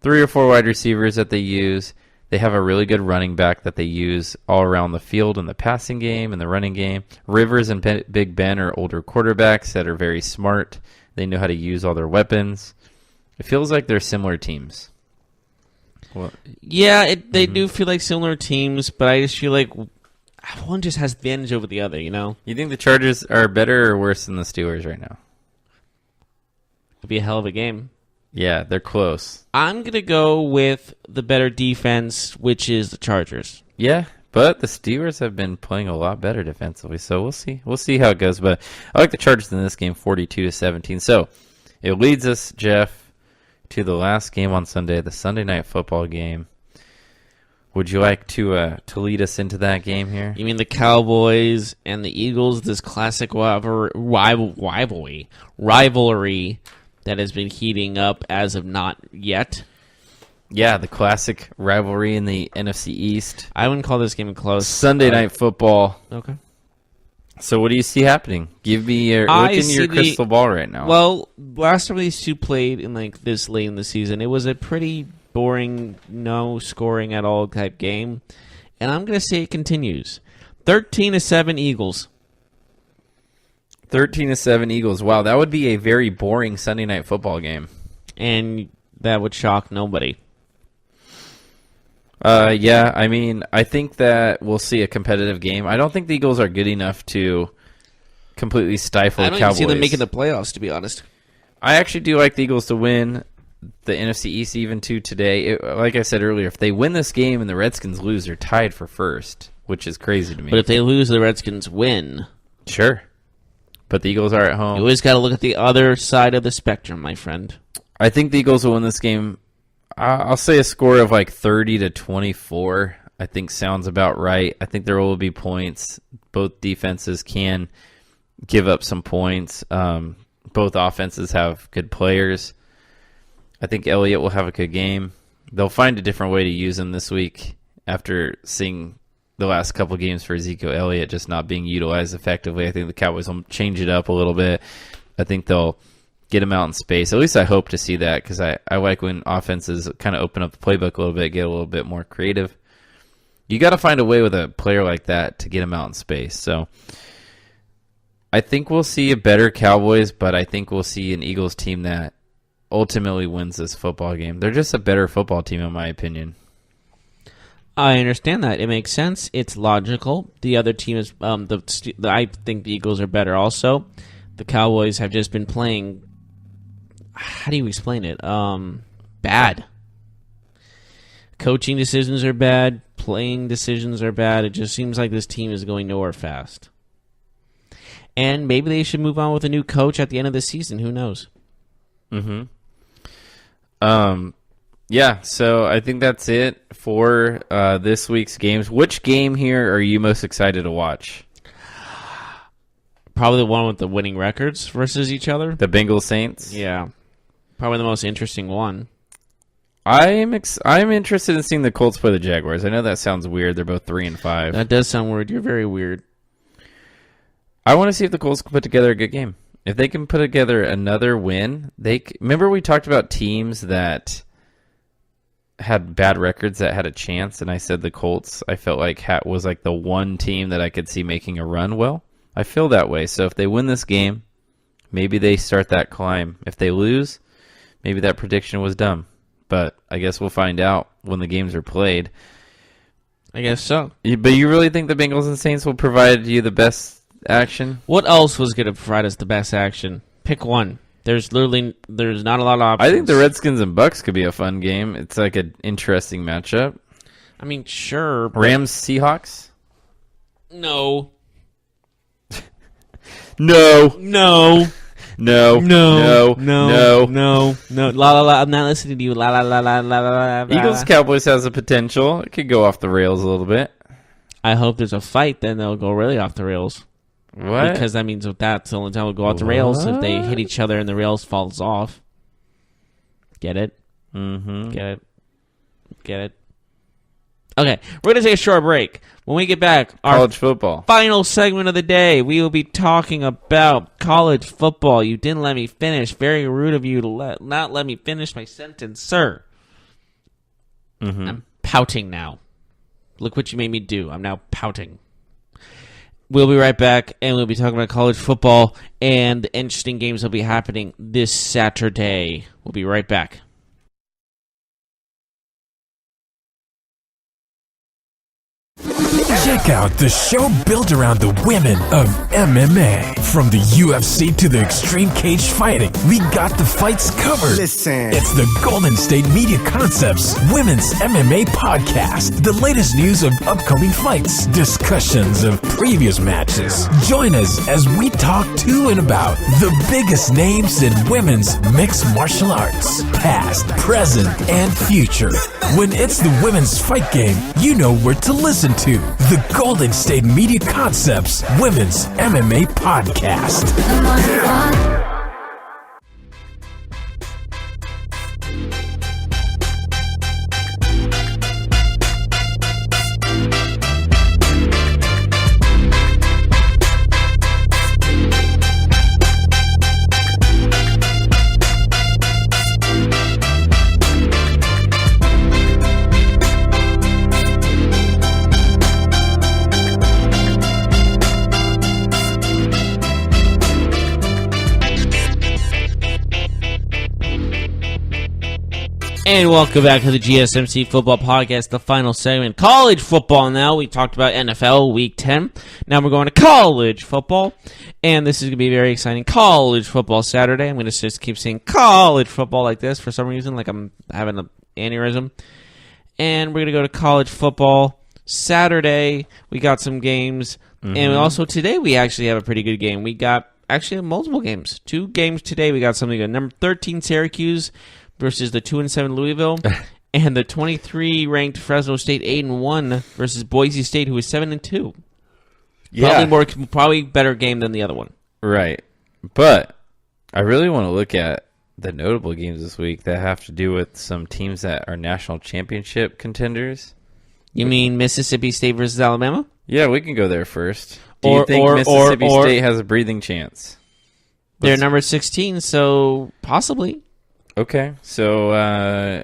3 or 4 wide receivers that they use. They have a really good running back that they use all around the field in the passing game and the running game. Rivers and Big Ben are older quarterbacks that are very smart. They know how to use all their weapons. It feels like they're similar teams. Well, yeah, they do feel like similar teams, but I just feel like one just has advantage over the other, you know? You think the Chargers are better or worse than the Steelers right now? It'd be a hell of a game. Yeah, they're close. I'm going to go with the better defense, which is the Chargers. Yeah, but the Steelers have been playing a lot better defensively, so we'll see. We'll see how it goes, but I like the Chargers in this game 42-17. So it leads us, Jeff, to the last game on Sunday, the Sunday Night Football game. Would you like to lead us into that game here? You mean the Cowboys and the Eagles, this classic rivalry that has been heating up as of not yet? Yeah, the classic rivalry in the NFC East. I wouldn't call this game close. Sunday Night Football. Okay. So what do you see happening? Give me your look into your crystal ball right now. Well, last time these two played in like this late in the season, it was a pretty boring, no scoring at all type game, and I'm going to say it continues. 13-7 Eagles. 13-7 Eagles. Wow, that would be a very boring Sunday Night Football game. And that would shock nobody. Yeah, I mean, I think that we'll see a competitive game. I don't think the Eagles are good enough to completely stifle the Cowboys. I don't even see them making the playoffs, to be honest. I actually do like the Eagles to win the NFC East even to today. Like I said earlier, if they win this game and the Redskins lose, they're tied for first, which is crazy to me. But if they lose, the Redskins win. Sure. But the Eagles are at home. You always got to look at the other side of the spectrum, my friend. I think the Eagles will win this game. I'll say a score of like 30-24. I think sounds about right. I think there will be points. Both defenses can give up some points. Both offenses have good players. I think Elliott will have a good game. They'll find a different way to use him this week after seeing the last couple games for Ezekiel Elliott just not being utilized effectively. I think the Cowboys will change it up a little bit. I think they'll get him out in space. At least I hope to see that because I like when offenses kind of open up the playbook a little bit, get a little bit more creative. You got to find a way with a player like that to get him out in space. So I think we'll see a better Cowboys, but I think we'll see an Eagles team that ultimately wins this football game. They're just a better football team, in my opinion. I understand that. It makes sense. It's logical. The other team is I think the Eagles are better also. The Cowboys have just been playing, how do you explain it? Bad. Coaching decisions are bad. Playing decisions are bad. It just seems like this team is going nowhere fast. And maybe they should move on with a new coach at the end of the season. Who knows? Mm-hmm. Yeah, so I think that's it for this week's games. Which game here are you most excited to watch? Probably the one with the winning records versus each other. The Bengals Saints? Yeah. Probably the most interesting one. I'm interested in seeing the Colts play the Jaguars. I know that sounds weird. They're both 3-5. That does sound weird. You're very weird. I want to see if the Colts can put together a good game. If they can put together another win, remember we talked about teams that had bad records that had a chance, and I said the Colts, I felt like was like the one team that I could see making a run. Well, I feel that way. So if they win this game, maybe they start that climb. If they lose, maybe that prediction was dumb. But I guess we'll find out when the games are played. I guess so. But you really think the Bengals and Saints will provide you the best action? What else was going to provide us the best action? Pick one. There's not a lot of options. I think the Redskins and Bucks could be a fun game. It's like an interesting matchup. I mean, sure. Rams, Seahawks? No. No. No. No. No. No. No. No. No. La la la. I'm not listening to you. La la la la la la la. Eagles Cowboys has a potential. It could go off the rails a little bit. I hope there's a fight, then they'll go really off the rails. What? Because that means that's the only time we'll go off the rails if they hit each other and the rails falls off. Get it? Mm-hmm. Get it? Okay, we're going to take a short break. When we get back, our College football. final segment of the day, we will be talking about college football. You didn't let me finish. Very rude of you to not let me finish my sentence, sir. Mm-hmm. I'm pouting now. Look what you made me do. I'm now pouting. We'll be right back, and we'll be talking about college football and the interesting games that will be happening this Saturday. We'll be right back. Check out the show built around the women of MMA. From the UFC to the extreme cage fighting, we got the fights covered. Listen. It's the Golden State Media Concepts Women's MMA Podcast. The latest news of upcoming fights, discussions of previous matches. Join us as we talk to and about the biggest names in women's mixed martial arts, past, present, and future. When it's the women's fight game, you know where to listen to. The Golden State Media Concepts Women's MMA Podcast. And welcome back to the GSMC Football Podcast, the final segment. College football now. We talked about NFL Week 10. Now we're going to college football. And this is going to be very exciting. College football Saturday. I'm going to just keep saying college football like this for some reason, like I'm having an aneurysm. And we're going to go to college football Saturday. We got some games. Mm-hmm. And also today we actually have a pretty good game. We got actually multiple games. 2 games today. We got something good. Number 13, Syracuse versus the 2-7 Louisville, and the 23 ranked Fresno State 8-1 versus Boise State, who is 7-2. Yeah, probably better game than the other one. Right, but I really want to look at the notable games this week that have to do with some teams that are national championship contenders. You mean Mississippi State versus Alabama? Yeah, we can go there first. Do you think Mississippi State has a breathing chance? They're number 16, so possibly. Okay, so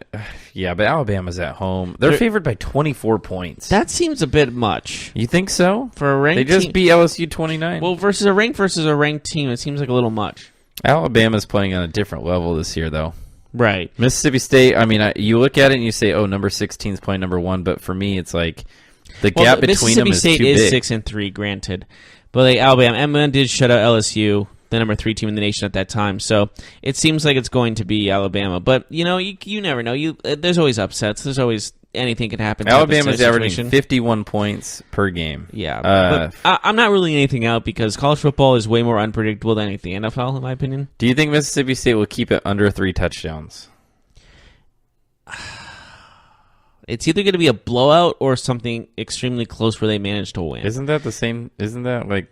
Yeah, but Alabama's at home. They're favored by 24 points. That seems a bit much. You think so? For a ranked They just team? beat LSU 29. Well, versus a ranked team, it seems like a little much. Alabama's playing on a different level this year, though. Right. Mississippi State, I mean, you look at it and you say, oh, number 16 is playing number 1, but for me, it's like the gap between them is Mississippi State too is big. 6-3, granted. But like Alabama did shut out LSU, the number 3 team in the nation at that time. So it seems like it's going to be Alabama. But, you never know. There's always upsets. There's always anything can happen. Alabama's averaging 51 points per game. Yeah. But I'm not ruling anything out because college football is way more unpredictable than anything NFL, in my opinion. Do you think Mississippi State will keep it under 3 touchdowns? It's either going to be a blowout or something extremely close where they manage to win. Isn't that the same? Isn't that like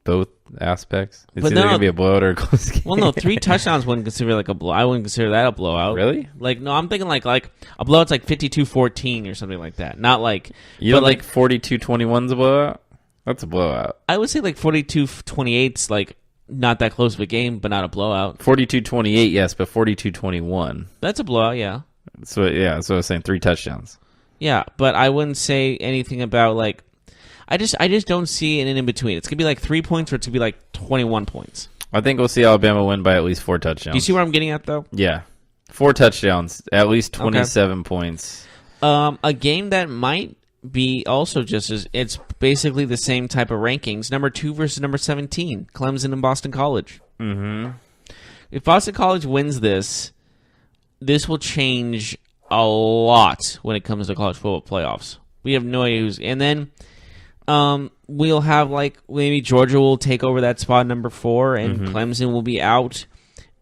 both aspects? It's But either no, going to be a blowout or a close game. Well, no, 3 touchdowns wouldn't consider like a blow. I wouldn't consider that a blowout. Really? Like, no, I'm thinking like a blowout's like 52-14 or something like that. Not like You don't like 42-21's a blowout? That's a blowout. I would say like 42-28's like not that close of a game, but not a blowout. 42-28, yes, but 42-21. That's a blowout, yeah. So yeah, so I was saying 3 touchdowns. Yeah, but I wouldn't say anything about like I just don't see an in between. It's gonna be like 3 points or it's gonna be like 21 points. I think we'll see Alabama win by at least 4 touchdowns. Do you see where I'm getting at though? Yeah. 4 touchdowns, at least 27 points. A game that might be also just as it's basically the same type of rankings. Number 2 versus number 17, Clemson and Boston College. Mm-hmm. If Boston College wins this will change a lot when it comes to college football playoffs. We have no idea who's, and then we'll have like maybe Georgia will take over that spot number 4, and Clemson will be out,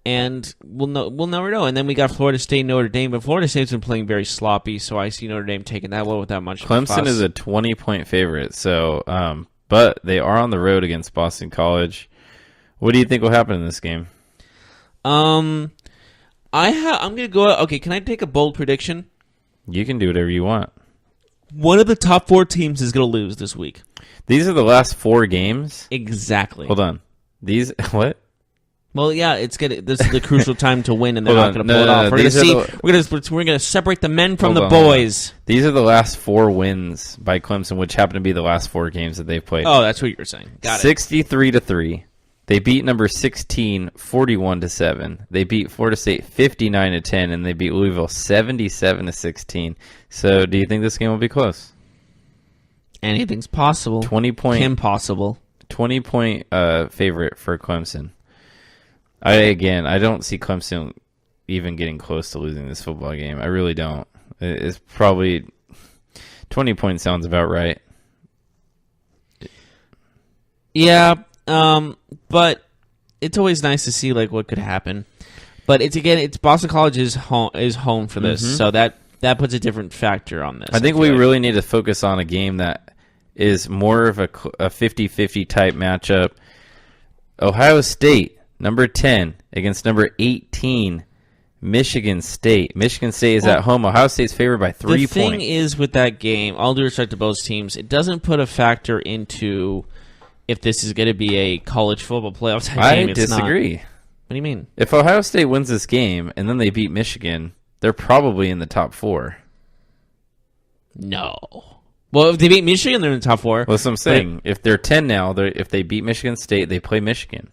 and we'll never know. And then we got Florida State, Notre Dame, but Florida State's been playing very sloppy, so I see Notre Dame taking that one without much. Clemson is a 20-point favorite, so but they are on the road against Boston College. What do you think will happen in this game? I'm gonna go. Okay, can I take a bold prediction? You can do whatever you want. One of the top 4 teams is gonna lose this week. These are the last 4 games. Exactly. Hold on. These what? Well, yeah, it's good. This is the crucial time to win, and they're Hold not on. going to pull it off. We're going to These see. We're going to separate the men from Hold the on, hold on. boys. These are the last 4 wins by Clemson, which happen to be the last 4 games that they've played. Oh, that's what you're saying. Got it. 63-3. They beat number 16 41-7. They beat Florida State 59-10, and they beat Louisville 77-16. So, do you think this game will be close? Anything's possible. 20-point Impossible. 20-point favorite for Clemson. I don't see Clemson even getting close to losing this football game. I really don't. It's probably 20 points sounds about right. Yeah, but it's always nice to see like what could happen. But it's Boston College is home for this, so that puts a different factor on this. I think we really need to focus on a game that is more of a 50-50 type matchup. Ohio State, number 10, against number 18, Michigan State. Michigan State is at home. Ohio State's favored by 3 points. The thing is with that game, all due respect to both teams, it doesn't put a factor into if this is going to be a college football playoff type game. I disagree. What do you mean? If Ohio State wins this game and then they beat Michigan, they're probably in the top 4. No. Well, if they beat Michigan, they're in the top 4. Well, that's what I'm saying. If they're 10 now, if they beat Michigan State, they play Michigan.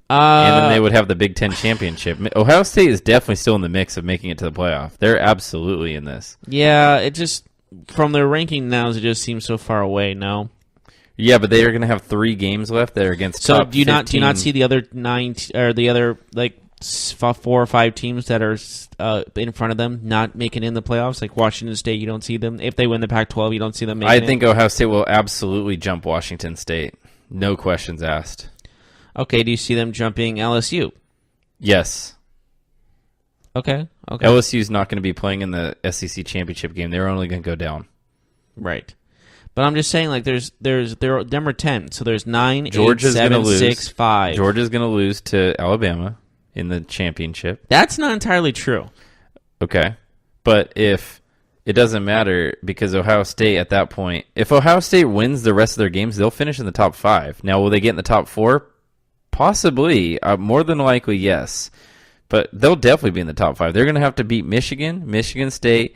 And then they would have the Big Ten championship. Ohio State is definitely still in the mix of making it to the playoff. They're absolutely in this. Yeah, it just, from their ranking now, it just seems so far away now. Yeah, but they are going to have 3 games left that are against top 15. Do you not see the other 9 or the other like 4 or 5 teams that are in front of them not making it in the playoffs? Like Washington State, you don't see them. If they win the Pac-12, you don't see them making it. I think Ohio State will absolutely jump Washington State. No questions asked. Okay, do you see them jumping LSU? Yes. Okay. LSU's not going to be playing in the SEC championship game. They're only going to go down. Right. But I'm just saying, like, they're number 10, so there's 9, Georgia's 8, 7, gonna lose. 6, 5. Georgia's going to lose to Alabama in the championship. That's not entirely true. Okay. But if it doesn't matter because Ohio State at that point, if Ohio State wins the rest of their games, they'll finish in the top 5. Now, will they get in the top 4? Possibly. More than likely, yes. But they'll definitely be in the top 5. They're going to have to beat Michigan, Michigan State,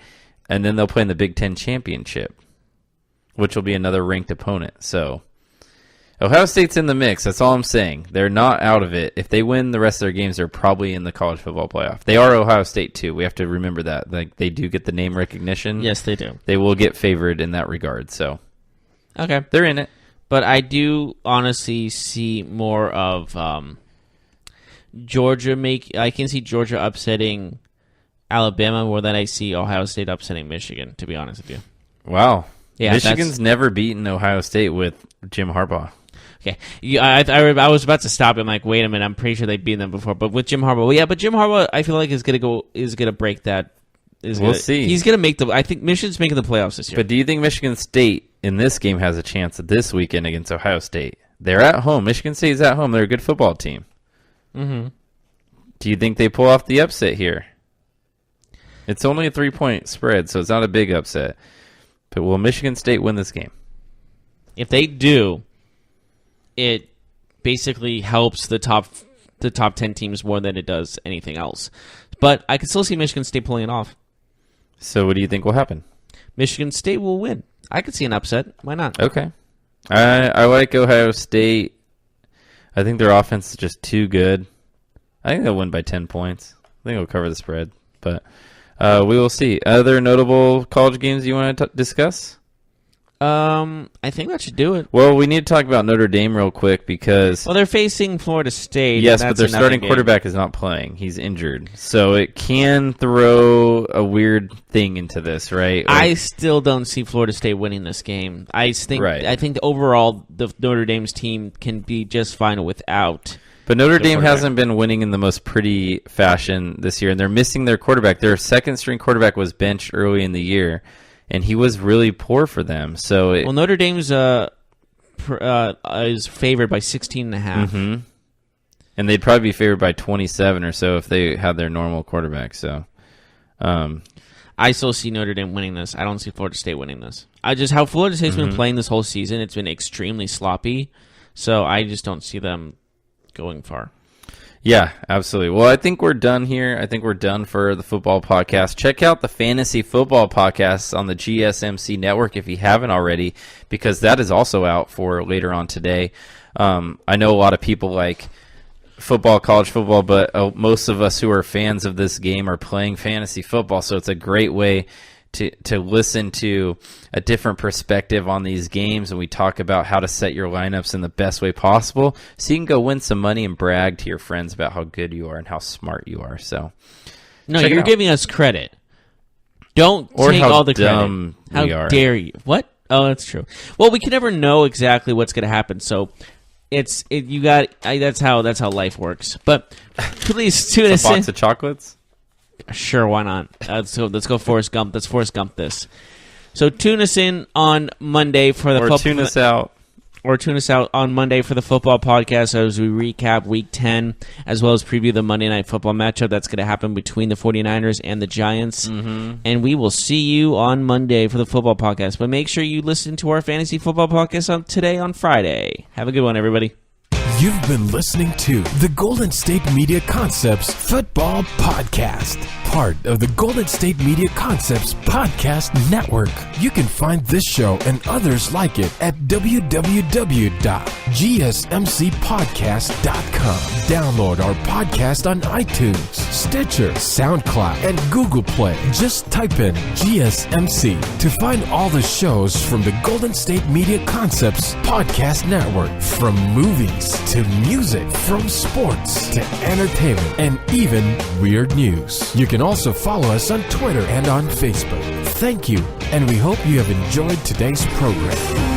and then they'll play in the Big Ten Championship, which will be another ranked opponent. So Ohio State's in the mix. That's all I'm saying. They're not out of it. If they win the rest of their games, they're probably in the college football playoff. They are Ohio State, too. We have to remember that. Like, they do get the name recognition. Yes, they do. They will get favored in that regard. So Okay. they're in it. But I do honestly see more of Georgia I can see Georgia upsetting Alabama more than I see Ohio State upsetting Michigan, to be honest with you. Wow. Yeah, Michigan's never beaten Ohio State with Jim Harbaugh. Okay. I was about to stop. I'm like, wait a minute. I'm pretty sure they've beaten them before. But with Jim Harbaugh, well, yeah, but Jim Harbaugh, I feel like is gonna break that. We'll see. He's gonna make I think Michigan's making the playoffs this year. But do you think Michigan State in this game has a chance this weekend against Ohio State? They're at home. Michigan State's at home. They're a good football team. Mm-hmm. Do you think they pull off the upset here? It's only a 3-point spread, so it's not a big upset. But will Michigan State win this game? If they do, it basically helps the top 10 teams more than it does anything else. But I can still see Michigan State pulling it off. So what do you think will happen? Michigan State will win. I could see an upset. Why not? Okay. I like Ohio State. I think their offense is just too good. I think they'll win by 10 points. I think they'll cover the spread. But we will see. Other notable college games you want to discuss? I think that should do it. Well, we need to talk about Notre Dame real quick because... Well, they're facing Florida State. Yes, but their starting quarterback is not playing. He's injured. So it can throw a weird thing into this, right? I still don't see Florida State winning this game. I think overall the Notre Dame's team can be just fine without... But Notre Dame hasn't been winning in the most pretty fashion this year, and they're missing their quarterback. Their second-string quarterback was benched early in the year, and he was really poor for them. So Notre Dame's is favored by 16.5. Mm-hmm. And they'd probably be favored by 27 or so if they had their normal quarterback. So I still see Notre Dame winning this. I don't see Florida State winning this. How Florida State's been playing this whole season, it's been extremely sloppy. So I just don't see them going far. Yeah, absolutely. Well, I think we're done here. I think we're done for the football podcast. Check out the fantasy football podcast on the GSMC network if you haven't already, because that is also out for later on today. I know a lot of people like football, college football, but most of us who are fans of this game are playing fantasy football, so it's a great way to listen to a different perspective on these games, and we talk about how to set your lineups in the best way possible so you can go win some money and brag to your friends about how good you are and how smart you are. So no, you're giving us credit. Don't take all the credit. How dare you? What? Oh, that's true. Well, we can never know exactly what's going to happen, so that's how life works. But please tune us in. A box of chocolates? Sure, why not? Let's go Forrest Gump. Let's Forrest Gump this. So tune us in on Monday for the football. Tune us out. Or tune us out on Monday for the football podcast as we recap Week 10, as well as preview the Monday Night Football matchup that's going to happen between the 49ers and the Giants. Mm-hmm. And we will see you on Monday for the football podcast. But make sure you listen to our fantasy football podcast today on Friday. Have a good one, everybody. You've been listening to the Golden State Media Concepts Football Podcast, part of the Golden State Media Concepts Podcast Network. You can find this show and others like it at www.gsmcpodcast.com. Download our podcast on iTunes, Stitcher, SoundCloud, and Google Play. Just type in GSMC to find all the shows from the Golden State Media Concepts Podcast Network, from movies to music, from sports to entertainment, and even weird news. You can also follow us on Twitter and on Facebook. Thank you, and we hope you have enjoyed today's program.